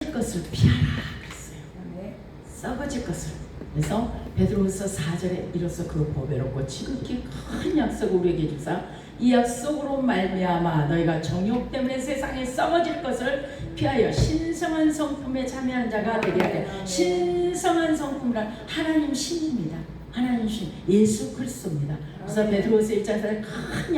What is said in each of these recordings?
썩어질 것을 피하라 그랬어요. 썩어질 것을. 그래서 베드로후서 4절에 이로써 그 보배롭고 지극히 큰 약속을 우리에게 주사 이 약속으로 말미암아 너희가 정욕 때문에 세상에 썩어질 것을 피하여 신성한 성품에 참여하는 자가 되게 하되, 신성한 성품이란 하나님 신입니다. 하나님 신 예수 그리스도입니다. 그래서 베드로후서 1장에서 큰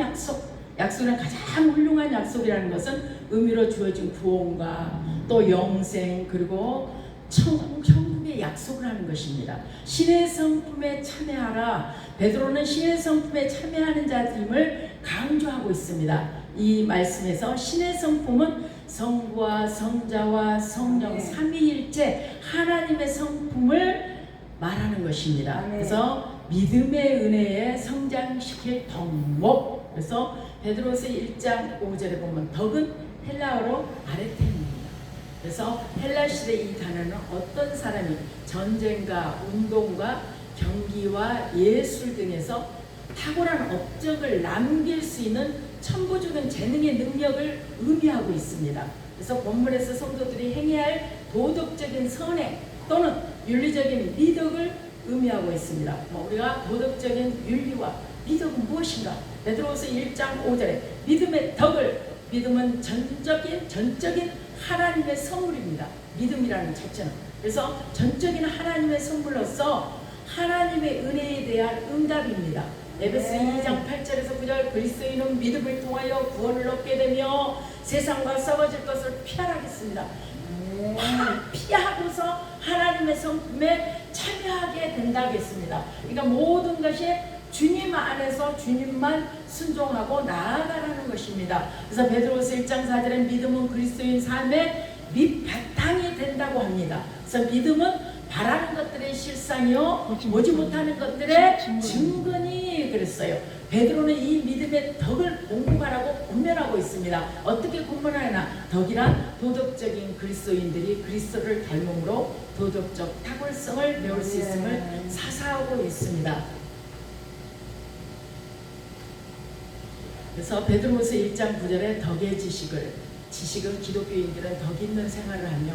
약속은 가장 훌륭한 약속이라는 것은 의미로 주어진 구원과 또 영생 그리고 천국의 약속을 하는 것입니다. 신의 성품에 참여하라. 베드로는 신의 성품에 참여하는 자임을 강조하고 있습니다. 이 말씀에서 신의 성품은 성부와 성자와 성령 삼위일체 하나님의 성품을 말하는 것입니다. 그래서 믿음의 은혜에 성장시킬 덕목. 그래서 베드로서 1장 5절에 보면 덕은 헬라어로 아레테입니다. 그래서 헬라 시대 이 단어는 어떤 사람이 전쟁과 운동과 경기와 예술 등에서 탁월한 업적을 남길 수 있는 천부적인 재능의 능력을 의미하고 있습니다. 그래서 본문에서 성도들이 행해야 할 도덕적인 선행 또는 윤리적인 미덕을 의미하고 있습니다. 우리가 도덕적인 윤리와 미덕은 무엇인가? 베드로후서 1장 5절에 믿음의 덕을, 믿음은 전적인 하나님의 선물입니다. 믿음이라는 자체는. 그래서 전적인 하나님의 선물로서 하나님의 은혜에 대한 응답입니다. 에베소 2장 8절에서 9절 그리스도인은 믿음을 통하여 구원을 얻게 되며 세상과 썩어질 것을 피하라겠습니다. 피하고서 하나님의 성품에 참여하게 된다겠습니다. 그러니까 모든 것이 주님 안에서 주님만 순종하고 나아가라는 것입니다. 그래서 베드로후서 1장 4절에 믿음은 그리스도인 삶의 밑바탕이 된다고 합니다. 그래서 믿음은 바라는 것들의 실상이요 보지 못하는 것들의 증거니 그랬어요. 베드로는 이 믿음의 덕을 공부하라고 권면하고 있습니다. 어떻게 권면하나? 덕이란 도덕적인 그리스도인들이 그리스도를 닮음으로 도덕적 탁월성을 배울 수 있음을 사사하고 있습니다. 그래서 베드로후서 1장 9절에 덕의 지식은 기독교인들은 덕 있는 생활을 하며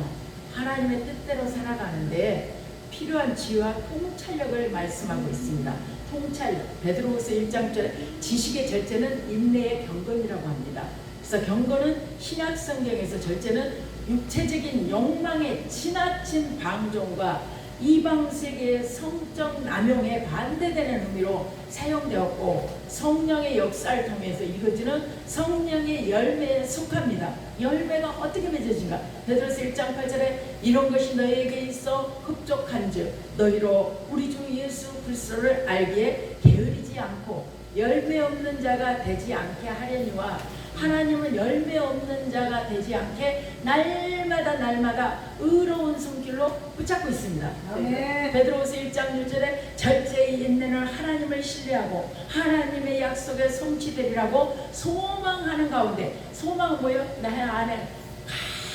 하나님의 뜻대로 살아가는데 필요한 지혜와 통찰력을 말씀하고 있습니다. 통찰력, 베드로후서 1장 1절에 지식의 절제는 인내의 경건이라고 합니다. 그래서 경건은 신약 성경에서 절제는 육체적인 욕망에 지나친 방종과 이방 세계의 성적 남용에 반대되는 의미로 사용되었고 성령의 역사를 통해서 이루어지는 성령의 열매에 속합니다. 열매가 어떻게 맺어진가? 베드로서 1장 8절에 이런 것이 너희에게 있어 흡족한즉 너희로 우리 주 예수 그리스도를 알기에 게으르지 않고 열매 없는 자가 되지 않게 하려니와 하나님은 열매 없는 자가 되지 않게 날마다 의로운 손길로 붙잡고 있습니다. 베드로후서 1장 6절에 절제의 인내는 하나님을 신뢰하고 하나님의 약속에 성취되리라고 소망하는 가운데, 소망은 뭐예요? 나 안에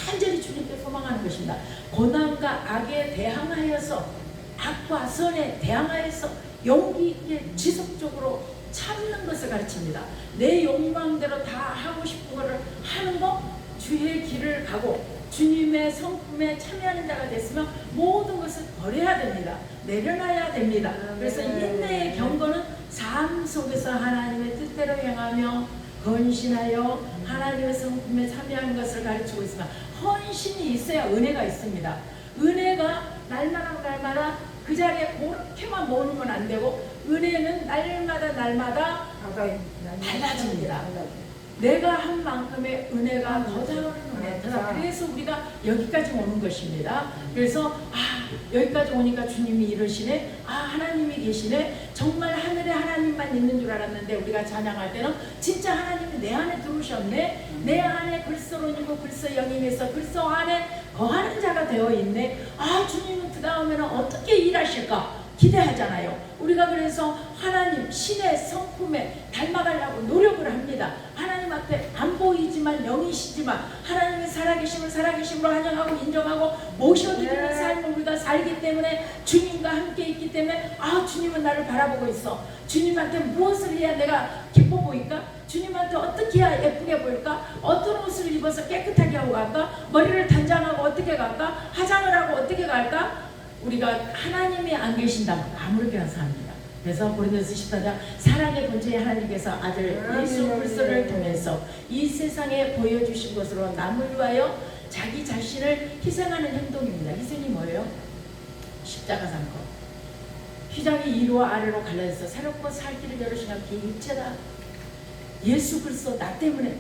간절히 주님께 소망하는 것입니다. 고난과 악에 대항하여서, 악과 선에 대항하여서 용기 있게 지속적으로 참는 것을 가르칩니다. 내 욕망대로 다 하고 싶은 것을 하는 거, 주의 길을 가고 주님의 성품에 참여하는 자가 됐으면 모든 것을 버려야 됩니다. 내려놔야 됩니다. 그래서 인내의 경건은 삶 속에서 하나님의 뜻대로 행하며 헌신하여 하나님의 성품에 참여하는 것을 가르치고 있습니다. 헌신이 있어야 은혜가 있습니다. 은혜가 날마다 그 자리에 그렇게만 모으면 안 되고 은혜는 날마다 달라집니다. 내가 한 만큼의 은혜가 더 다르는 은혜다. 그래서 우리가 여기까지 오는 것입니다. 그래서 여기까지 오니까 주님이 이러시네, 하나님이 계시네, 정말 하늘에 하나님만 있는 줄 알았는데 우리가 찬양할 때는 진짜 하나님이 내 안에 들어오셨네, 내 안에 그리스도로님과 그리스도 영임에서 그리스도 안에 거하는 자가 되어 있네. 주님은 그 다음에는 어떻게 일하실까 기대하잖아요. 우리가 그래서 하나님 신의 성품에 닮아가려고 노력을 합니다. 하나님 하나님 앞에 안 보이지만 영이시지만 하나님의 살아계심으로 환영하고 인정하고 모셔드리는 삶을 우리가 살기 때문에 주님과 함께 있기 때문에 아, 주님은 나를 바라보고 있어. 주님한테 무엇을 해야 내가 기뻐 보일까? 주님한테 어떻게 해야 예쁘게 보일까? 어떤 옷을 입어서 깨끗하게 하고 갈까? 머리를 단장하고 어떻게 갈까? 화장을 하고 어떻게 갈까? 우리가 하나님이 안 계신다면 아무렇게나 삽니다. 그래서 고린도서 14장 사랑의 본체의 하나님께서 아들 예수 그리스도를 통해서 이 세상에 보여주신 것으로 남을 위하여 자기 자신을 희생하는 행동입니다. 희생이 뭐예요? 십자가 산 것. 휘장이 위로 아래로 갈라져서 새롭고 살 길을 열으시는 그 일체다. 예수 그리스도 나 때문에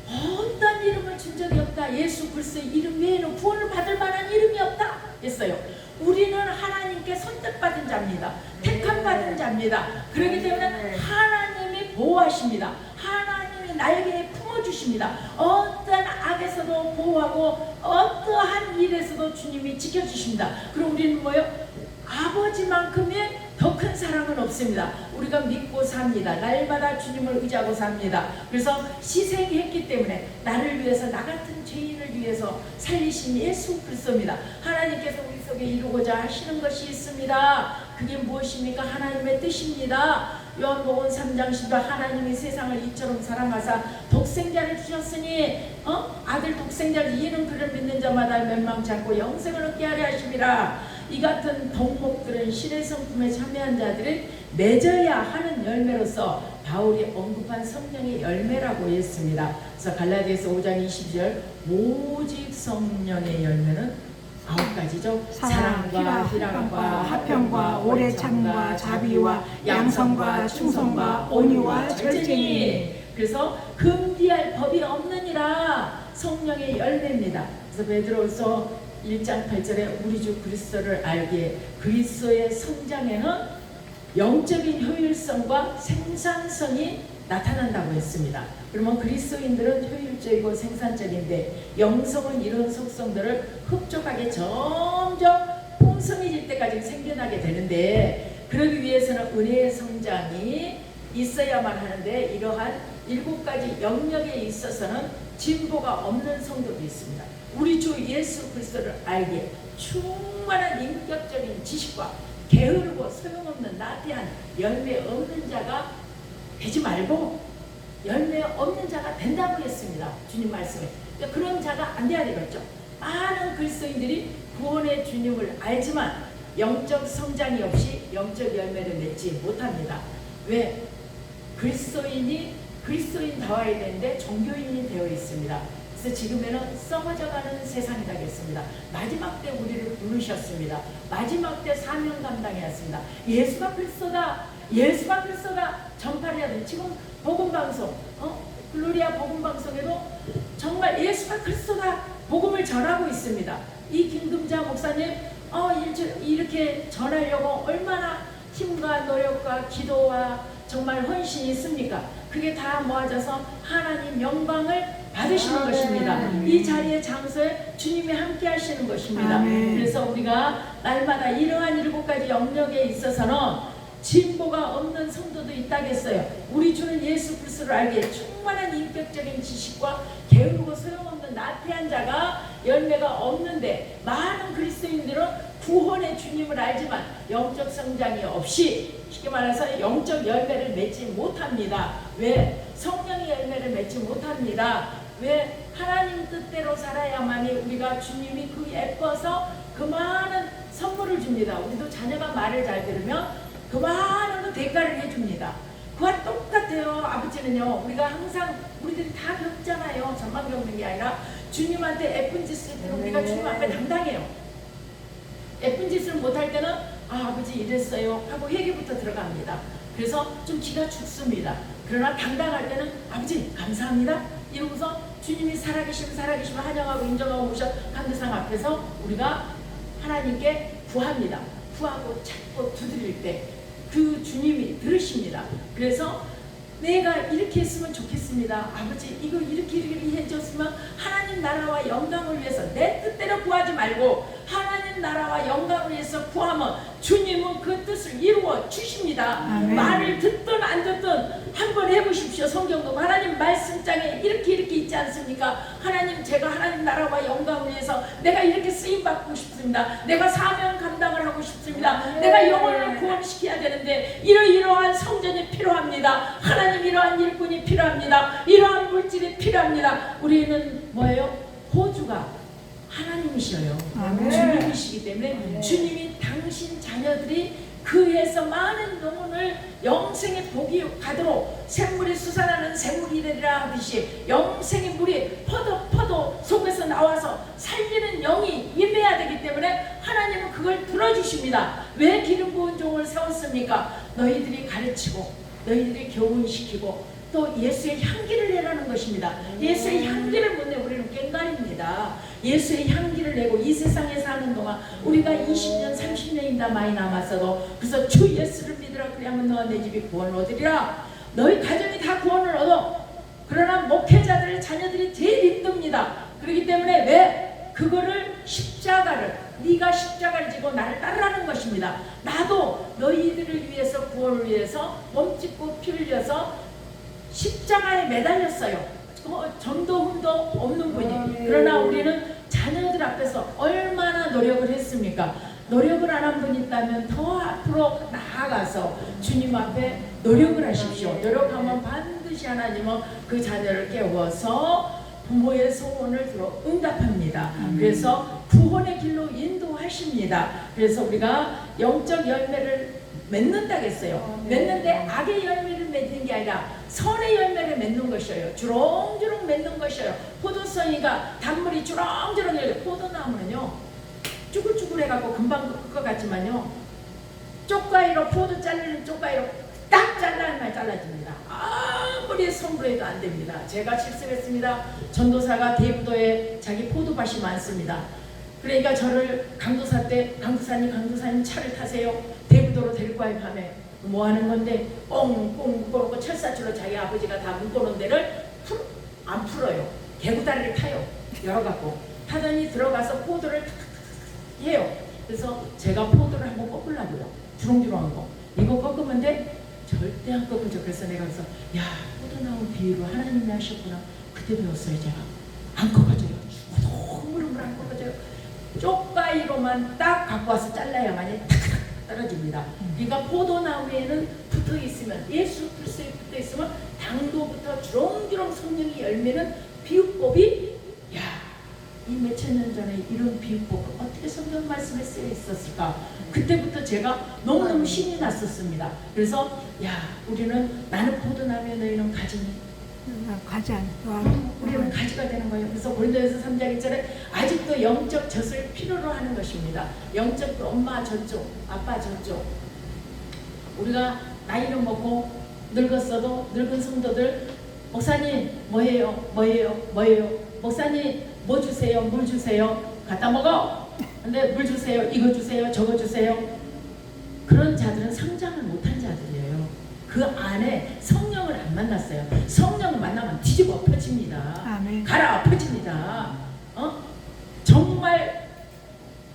어떤 이름을 준 적이 없다. 예수 그리스도의 이름 외에는 구원을 받을 만한 이름이 없다 했어요. 우리는 하나님께 선택받은 자입니다. 택함받은 자입니다. 그렇기 때문에 하나님이 보호하십니다. 하나님이 날개에 품어주십니다. 어떤 악에서도 보호하고 어떠한 일에서도 주님이 지켜주십니다. 그럼 우리는 뭐예요? 아버지만큼의 더 큰 사랑은 없습니다. 우리가 믿고 삽니다. 날마다 주님을 의지하고 삽니다. 그래서 희생했기 때문에 나를 위해서, 나 같은 죄인을 위해서 살리신 예수 그리스도입니다. 하나님께서 우리 속에 이루고자 하시는 것이 있습니다. 그게 무엇입니까? 하나님의 뜻입니다. 요한복음 3장 10절 하나님이 세상을 이처럼 사랑하사 독생자를 주셨으니 아들 독생자를 이는 그를 믿는 자마다 멸망치 않고 영생을 얻게 하려 하심이라. 이 같은 덕목들은 신의 성품에 참여한 자들이 맺어야 하는 열매로서 바울이 언급한 성령의 열매라고 했습니다. 그래서 갈라디아서 5장 20절 오직 성령의 열매는 9가지죠. 사랑과 희락과 화평과 오래 참과 자비와 양성과 충성과 온유와 절제니. 그래서 금지할 법이 없느니라 성령의 열매입니다. 그래서 베드로서 1장 8절에 우리 주 그리스도를 알기에 그리스도의 성장에는 영적인 효율성과 생산성이 나타난다고 했습니다. 그러면 그리스도인들은 효율적이고 생산적인데 영성은 이런 속성들을 흡족하게 점점 풍성해질 때까지 생겨나게 되는데 그러기 위해서는 은혜의 성장이 있어야만 하는데 이러한 7가지 영역에 있어서는 진보가 없는 성도도 있습니다. 우리 주 예수 그리스도를 알기에 충만한 인격적인 지식과 게으르고 소용없는 나태한 열매 없는 자가 되지 말고 열매 없는 자가 된다고 했습니다. 주님 말씀에. 그러니까 그런 자가 안 돼야 되겠죠. 많은 그리스도인들이 구원의 주님을 알지만 영적 성장이 없이 영적 열매를 맺지 못합니다. 왜? 그리스도인 다워야 되는데 종교인이 되어 있습니다. 그래서 지금에는 썩어져가는 세상이 되겠습니다. 마지막 때 우리를 부르셨습니다. 마지막 때 사명 감당이었습니다. 예수가 그리스도다. 예수가 그리스도다. 전파해야 돼. 지금 복음방송, 글로리아 복음방송에도 정말 예수가 그리스도다. 복음을 전하고 있습니다. 이 김금자 목사님 이렇게 전하려고 얼마나 힘과 노력과 기도와 정말 헌신이 있습니까? 그게 다 모아져서 하나님 영광을 받으시는 것입니다. 이 자리의 장소에 주님이 함께 하시는 것입니다. 그래서 우리가 날마다 이러한 7가지 영역에 있어서는 진보가 없는 성도도 있다겠어요. 우리 주는 예수 그리스도를 알기에 충만한 인격적인 지식과 게으르고 소용없는 나태한 자가 열매가 없는데 많은 그리스도인들은 구원의 주님을 알지만 영적 성장이 없이 쉽게 말해서 영적 열매를 맺지 못합니다. 왜? 성령의 열매를 맺지 못합니다. 왜? 하나님 뜻대로 살아야만이 우리가 주님이 그 예뻐서 그 많은 선물을 줍니다. 우리도 자녀가 말을 잘 들으면 그 많은 대가를 해줍니다. 그와 똑같아요. 아버지는요, 우리가 항상 우리들이 다 겪잖아요. 저만 겪는 게 아니라 주님한테 예쁜 짓을 때는 우리가 주님 앞에 당당해요. 예쁜 짓을 못할 때는 아버지 이랬어요 하고 회개부터 들어갑니다. 그래서 좀 기가 죽습니다. 그러나 당당할 때는 아버지 감사합니다 이러고서 주님이 살아계시면 환영하고 인정하고 오셔 간대상 앞에서 우리가 하나님께 구합니다. 구하고 찾고 두드릴 때 그 주님이 들으십니다. 그래서 내가 이렇게 했으면 좋겠습니다. 아버지 이거 이렇게 해줬으면 하나님 나라와 영광을 위해서 내 뜻대로 구하지 말고 하나님 나라와 영광을 위해서 구하면 주님은 그 뜻을 이루어 주십니다. 말을 듣든 안 안 듣든 한번 해보십시오. 성경도 하나님 말씀장에 이렇게 있지 않습니까? 하나님, 제가 하나님 나라와 영광을 위해서 내가 이렇게 쓰임받고 싶습니다. 내가 사명 감당을 하고 싶습니다. 내가 영혼을 구원시켜야 되는데 이러한 성전이 필요합니다. 하나님, 이러한 일꾼이 필요합니다. 이러한 물질이 필요합니다. 우리는 뭐예요? 호주가 하나님이셔요. 주님이시기 때문에 주님이 당신 자녀들이 그에서 많은 영혼을 영생의 복이 가도록 샘물이 솟아나는 샘물이 되리라 하듯이 영생의 물이 퍼도 속에서 나와서 살리는 영이 임해야 되기 때문에 하나님은 그걸 들어주십니다. 왜 기름 부은 종을 세웠습니까? 너희들이 가르치고 너희들이 교훈시키고 또 예수의 향기를 내라는 것입니다. 예수의 향기를 못 내 우리는 꽹가리입니다. 예수의 향기를 내고 이 세상에 사는 동안 우리가 20년 30년이나 많이 남았어도 그래서 주 예수를 믿으라 그리하면 너와 내 집이 구원을 얻으리라. 너희 가정이 다 구원을 얻어. 그러나 목회자들 자녀들이 제일 힘듭니다. 그렇기 때문에 왜 그거를 십자가를 네가 십자가를 지고 나를 따르라는 것입니다. 나도 너희들을 위해서 구원을 위해서 몸짓고 피 흘려서 십자가에 매달렸어요. 전도 흠도 없는 분이. 그러나 우리는 자녀들 앞에서 얼마나 노력을 했습니까? 노력을 안 한 분이 있다면 더 앞으로 나아가서 주님 앞에 노력을 하십시오. 노력하면 반드시 하나님은 그 자녀를 깨워서 부모의 소원을 들어 응답합니다. 그래서 구원의 길로 인도하십니다. 그래서 우리가 영적 열매를 맺는다고 했어요. 맺는데 악의 열매를 맺는 게 아니라 선의 열매를 맺는 것이에요. 주렁주렁 맺는 것이에요. 포도송이가 단물이 주렁주렁 열려. 포도나무는요 쭈글쭈글해갖고 금방 끓을 것 같지만요 쪽가위로 포도 자르는 쪽가위로 딱 잘라야만 잘라집니다. 아무리 성불해도 안 됩니다. 제가 실습했습니다. 전도사가 대부도에 자기 포도밭이 많습니다. 그러니까 저를 강도사님 차를 타세요. 대부도로 데리고 와요. 밤에 뭐 하는 건데 꽁꽁 묶어놓고 철사줄로 자기 아버지가 다 묶어놓은 데를 안 풀어요. 개구다리를 타요. 열어갖고 타더니 들어가서 포도를 탁탁탁 해요. 그래서 제가 포도를 한번 꺾으려고요. 주렁주렁한 거 이거 꺾으면 돼? 절대 안 꺾어져. 그래서 내가 그래서 야, 포도 나온 비유로 하나님이 하셨구나. 그때 배웠어요. 제가 안 꺾어져요. 흐물흐물 안 꺾어져요. 쪽가위로만 딱 갖고 와서 잘라야만이 탁탁 떨어집니다. 그러니까 포도나무에는 붙어 있으면 예수 그리스도에 붙어 있으면 당도부터 주렁주렁 성령이 열매는 비유법이 이 몇천 년 전에 이런 비유법을 어떻게 성경 말씀에 쓰여 있었을까? 그때부터 제가 너무너무 신이 났었습니다. 그래서 우리는 나는 포도나무에 너희는 가지니 가지 않고 우리는 가지가 되는 거예요. 그래서 고린도전서 3장 1절에 아직도 영적 젖을 필요로 하는 것입니다. 영적 엄마 저쪽, 아빠 저쪽. 우리가 나이를 먹고 늙었어도 늙은 성도들 목사님 뭐예요? 목사님 뭐 주세요? 물 주세요? 갖다 먹어. 근데 물 주세요. 이거 주세요. 저거 주세요. 그런 자들은 성장을 못한 자들이에요. 그 안에 성령을 안 만났어요. 성령 만나면 뒤집어 엎어집니다. 아멘. 갈아 엎어집니다. 정말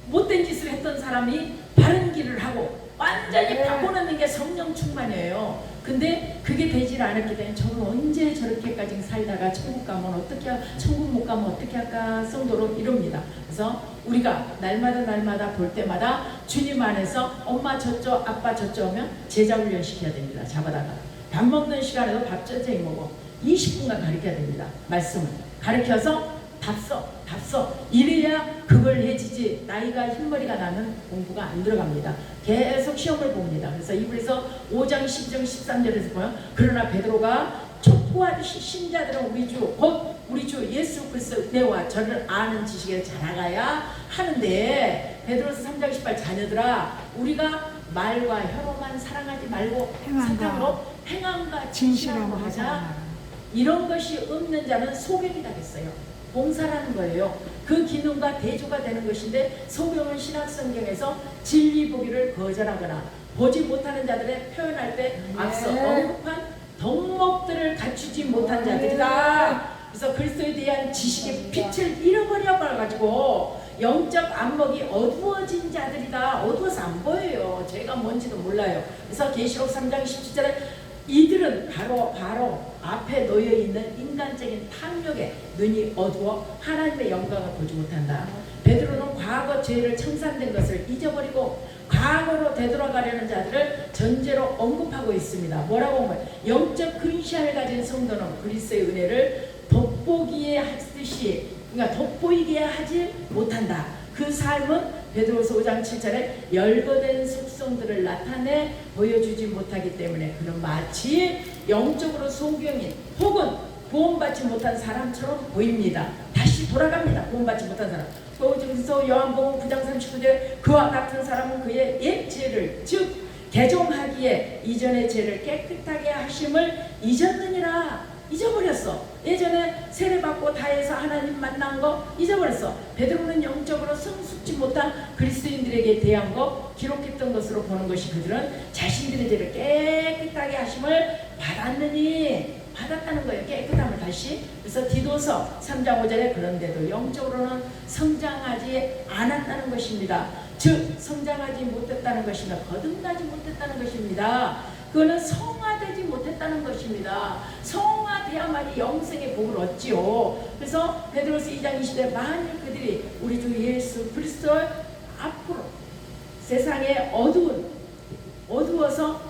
못된 짓을 했던 사람이 바른 길을 하고 완전히 바꿔놓는 게 성령 충만이에요. 근데 그게 되질 않았기 때문에 저는 언제 저렇게까지 살다가 천국 못 가면 어떻게 할까 성도로 이럽니다. 그래서 우리가 날마다 볼 때마다 주님 안에서 엄마 저쪽 아빠 저쪽 오면 제자 훈련 시켜야 됩니다. 잡아다가 밥 먹는 시간에도 밥 천천히 먹어 20분간 가르쳐야 됩니다. 말씀을 가르쳐서 답서 이래야 그걸 해지지. 나이가 흰머리가 나면 공부가 안 들어갑니다. 계속 시험을 봅니다. 그래서 이불에서 5장 12장 13절에서 보면 그러나 베드로가 촉구하듯이 신자들은 우리 주 예수 그리스도 내와 저를 아는 지식에 자라가야 하는데 베드로서 3장 18 자녀들아 우리가 말과 혀로만 사랑하지 말고 사랑으로 행함과 진실함으로 하자. 이런 것이 없는 자는 소경이다 했어요. 봉사라는 거예요. 그 기능과 대조가 되는 것인데 소경은 신학성경에서 진리 보기를 거절하거나 보지 못하는 자들의 표현할 때 앞서 언급한 덕목들을 갖추지 못한 자들이다. 그래서 그리스도에 대한 지식의 빛을 잃어버려 가지고 영적 안목이 어두워진 자들이다. 어두워서 안 보여요. 제가 뭔지도 몰라요. 그래서 계시록 3장 17절에 이들은 바로 앞에 놓여 있는 인간적인 탐욕에 눈이 어두워 하나님의 영광을 보지 못한다. 베드로는 과거 죄를 청산된 것을 잊어버리고 과거로 되돌아가려는 자들을 전제로 언급하고 있습니다. 뭐라고 하면 영적 근시안을 가진 성도는 그리스도의 은혜를 돋보기에 하듯이, 그러니까 돋보이게 하지 못한다. 그 삶은 베드로서 5장 7절에 열거된 속성들을 나타내 보여주지 못하기 때문에 그는 마치 영적으로 소경인 혹은 구원받지 못한 사람처럼 보입니다. 다시 돌아갑니다. 구원받지 못한 사람. 그래서 요한복음 9장 39절에 그와 같은 사람은 그의 옛 죄를 즉 개종하기에 이전의 죄를 깨끗하게 하심을 잊었느니라. 잊어버렸어. 예전에 세례받고 다해서 하나님 만난 거 잊어버렸어. 베드로는 영적으로 성숙지 못한 그리스도인들에게 대한 거 기록했던 것으로 보는 것이 그들은 자신들의 죄를 깨끗하게 하심을 받았다는 거예요. 깨끗함을 다시. 그래서 디도서 3장 5절에 그런데도 영적으로는 성장하지 않았다는 것입니다. 즉 성장하지 못했다는 것이며 거듭나지 못했다는 것입니다. 그거는 성화되지 못했다는 것입니다. 성화돼야만이 영생의 복을 얻지요. 그래서 베드로서 2장 20절에 만일 그들이 우리 주 예수 그리스도를 앞으로 세상에 어두워서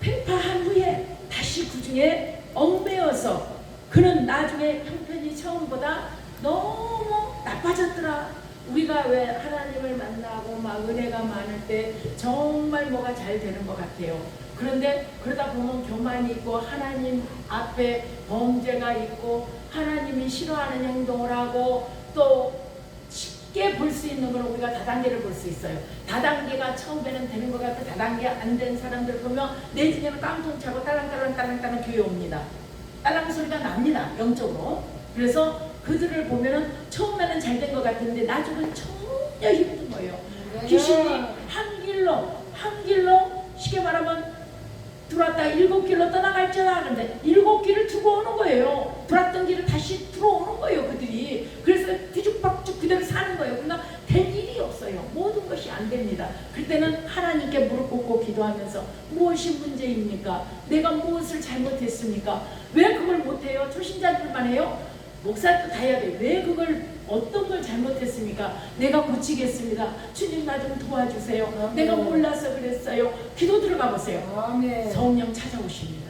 팽파한 후에 다시 그 중에 얽매여서 그는 나중에 형편이 처음보다 너무 나빠졌더라. 우리가 왜 하나님을 만나고 막 은혜가 많을 때 정말 뭐가 잘 되는 것 같아요. 그런데 그러다 보면 교만이 있고 하나님 앞에 범죄가 있고 하나님이 싫어하는 행동을 하고 또 쉽게 볼 수 있는 걸 우리가 다단계를 볼 수 있어요. 다단계가 처음에는 되는 것 같고 다단계 안 된 사람들 보면 내 집에는 깡통 차고 딸랑딸랑 교회 옵니다. 딸랑 소리가 납니다. 영적으로. 그래서 그들을 보면은 처음에는 잘 된 것 같은데 나중은 전혀 힘든 거예요. 귀신이 한 길로 쉽게 말하면 들어왔다 7길로 떠나갈지라 하는데 7길을 두고 오는 거예요. 들어왔던 길을 다시 들어오는 거예요. 그들이. 그래서 뒤죽박죽 그대로 사는 거예요. 그러나 될 일이 없어요. 모든 것이 안 됩니다. 그때는 하나님께 무릎 꿇고 기도하면서 무엇이 문제입니까? 내가 무엇을 잘못했습니까? 왜 그걸 못해요? 초신자들만 해요? 목사도 다 해야 돼. 왜 그걸 어떤 걸 잘못했습니까? 내가 고치겠습니다. 주님 나 좀 도와주세요. 아멘. 내가 몰라서 그랬어요. 기도 들어가 보세요. 아멘. 성령 찾아오십니다.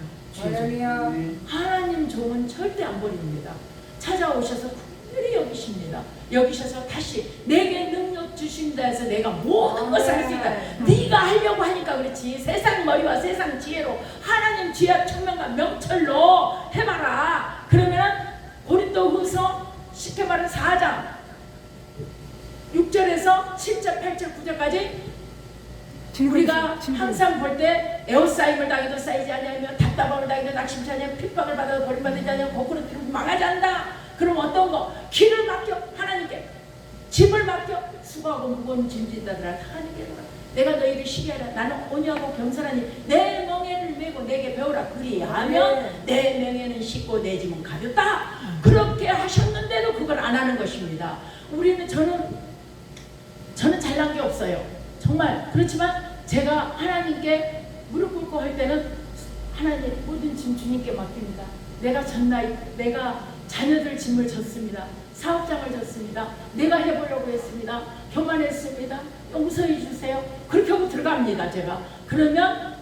하나님 종은 절대 안 버립니다. 찾아오셔서 분별히 여기십니다. 여기셔서 다시 내게 능력 주신다 해서 내가 모든 것을 할 수 있다. 네가 하려고 하니까 그렇지. 세상 머리와 세상 지혜로 하나님 지혜와 청명과 명철로 해봐라. 그러면 고린도후서 쉽게 말하면 4장 6절에서 7절, 8절, 9절까지 우리가 항상 볼 때 에워싸임을 당해도 쌓이지 아니하며 답답함을 당해도 낙심치 아니하며 핍박을 받아도 버림받지 아니하며 거꾸로 망하지 않는다. 그럼 어떤 거? 길을 맡겨 하나님께, 짐을 맡겨 수고하고 무거운 짐진다더라 하나님께 돌아. 내가 너희를 쉬게 하라. 나는 온유하고 겸손하니 내 멍에를 메고 내게 배우라. 그리하면 내 멍에는 쉽고 내 짐은 가볍다. 그렇게 하셨는데도 그걸 안 하는 것입니다. 저는 잘난 게 없어요. 정말. 그렇지만 제가 하나님께 무릎 꿇고 할 때는 하나님 모든 짐 주님께 맡깁니다. 내가 자녀들 짐을 졌습니다. 사업장을 졌습니다. 내가 해보려고 했습니다. 교만했습니다. 용서해 주세요. 그렇게 하고 들어갑니다. 제가. 그러면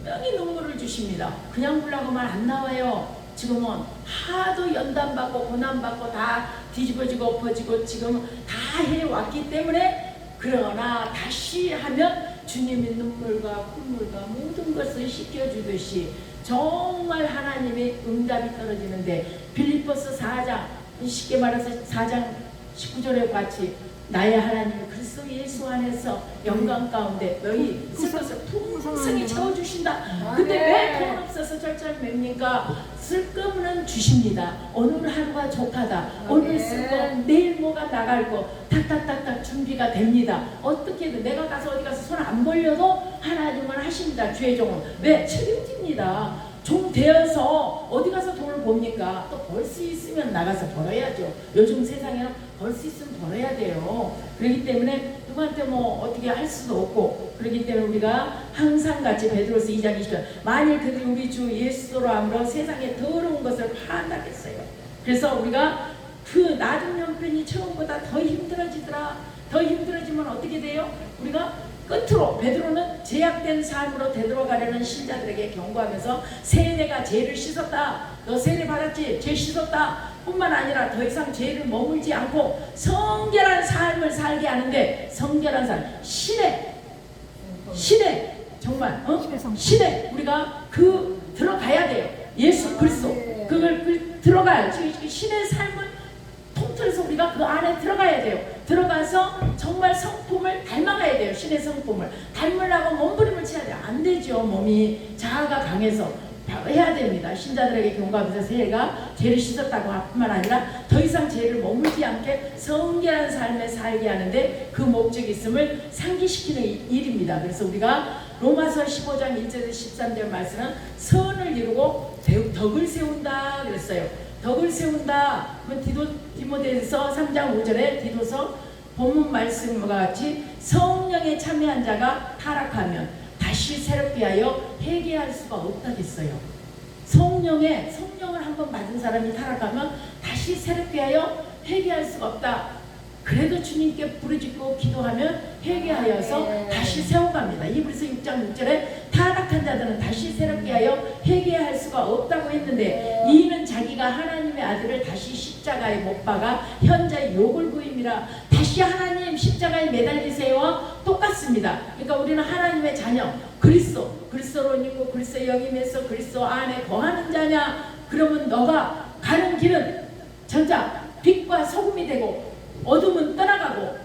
명이 눈물을 주십니다. 그냥 보려고만 안 나와요. 지금은 하도 연단받고 고난받고 다 뒤집어지고 엎어지고 지금 다 해왔기 때문에, 그러나 다시 하면 주님의 눈물과 콧물과 모든 것을 씻겨주듯이 정말 하나님의 응답이 떨어지는데, 빌립보서 4장 쉽게 말해서 4장 19절에 같이 나의 하나님이 그리스도 예수 안에서 영광 가운데 너희 쓸 것을 풍성히 채워주신다. 근데 왜 돈 없어서 절절맵니까? 쓸 거는 주십니다. 오늘 하루가 족하다. 오늘 쓸 거, 내일 뭐가 나갈 거 탁탁탁탁 준비가 됩니다. 어떻게든 내가 가서 어디 가서 손 안 벌려도 하나님은 하십니다. 주의 종은. 왜? 책임집니다. 종 되어서 어디 가서 돈을 봅니까? 또 벌 수 있으면 나가서 벌어야죠. 요즘 세상에는 벌 수 있으면 벌어야 돼요. 그렇기 때문에 누구한테 뭐 어떻게 할 수도 없고, 그렇기 때문에 우리가 항상 같이 베드로서 2장 20절 만일 그들이 우리 주 예수로 함으로 세상의 더러운 것을 파한다겠어요. 그래서 우리가 그 낮은 형편이 처음보다 더 힘들어지더라. 더 힘들어지면 어떻게 돼요? 우리가 끝으로 베드로는 제약된 삶으로 되돌아가려는 신자들에게 경고하면서 세례가 죄를 씻었다. 너 세례 받았지? 죄 씻었다. 뿐만 아니라 더 이상 죄를 머물지 않고 성결한 삶을 살게 하는데, 성결한 삶, 신의 정말 신의 우리가 들어가야 돼요. 예수 그리스도 그걸 들어가야, 신의 삶을 통틀어서 우리가 그 안에 들어가야 돼요. 들어가서 정말 성품을 닮아가야 돼요. 신의 성품을 닮으려고 몸부림을 쳐야 돼요. 안 되죠. 몸이 자아가 강해서 해야 됩니다. 신자들에게 경고하면서 세례가 죄를 씻었다고 뿐만 아니라 더 이상 죄를 머물지 않게 성결한 삶을 살게 하는데 그 목적이 있음을 상기시키는 일입니다. 그래서 우리가 로마서 15장 1절에서 13절 말씀은 선을 이루고 덕을 세운다 그랬어요. 덕을 세운다. 디모데서 3장 5절에 디도서 본문 말씀과 같이 성령에 참여한 자가 타락하면 다시 새롭게 하여 회개할 수가 없다겠어요. 성령을 한번 받은 사람이 타락하면 다시 새롭게 하여 회개할 수가 없다. 그래도 주님께 부르짖고 기도하면 회개하여서 다시 세워갑니다. 이브리서 6장 6절에 타락한 자들은 다시 새롭게 하여 회개할 수가 없다고 했는데, 이는 자기가 하나님의 아들을 다시 십자가에 못 박아 현재 욕을 부임이라. 다시 하나님 십자가에 매달리세요와 똑같습니다. 그러니까 우리는 하나님의 자녀, 그리스도로 있고 그리스도의 영임에서 그리스도 안에 거하는 자냐? 그러면 너가 가는 길은 전자 빛과 소금이 되고 어둠은 떠나가고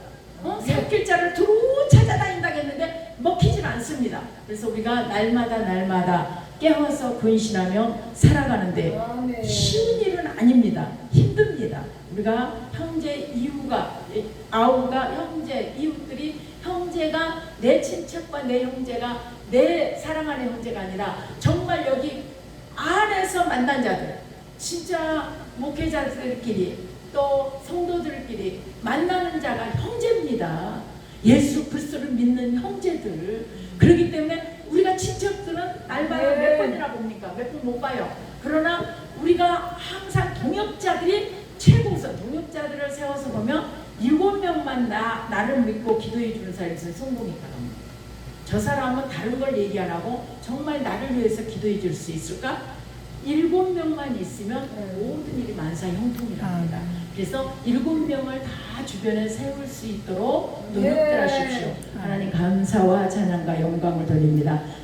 살 길자를 두루 찾아다닌다고 했는데 먹히질 않습니다. 그래서 우리가 날마다 깨워서 근신하며 살아가는데 쉬운 일은 아닙니다. 힘듭니다. 우리가 형제 아우가 형제 이웃들이, 형제가 내 친척과 내 형제가 내 사랑하는 형제가 아니라 정말 여기 안에서 만난 자들, 진짜 목회자들끼리 또 성도들끼리 만나는 자가 형제입니다. 예수 그리스도를 믿는 형제들. 그렇기 때문에 우리가 친척들은 날마다 몇 번이나 봅니까? 몇 번 못 봐요. 그러나 우리가 항상 동역자들이 최고선, 동역자들을 세워서 보면 7명만 나를 믿고 기도해 주는 사람이 있어요. 성공했다고 합니다. 저 사람은 다른 걸 얘기 안 하고 정말 나를 위해서 기도해 줄 수 있을까? 7명만 있으면 모든 일이 만사형통이라 합니다. 그래서 7명을 다 주변에 세울 수 있도록 노력들 하십시오. 하나님 감사와 찬양과 영광을 돌립니다.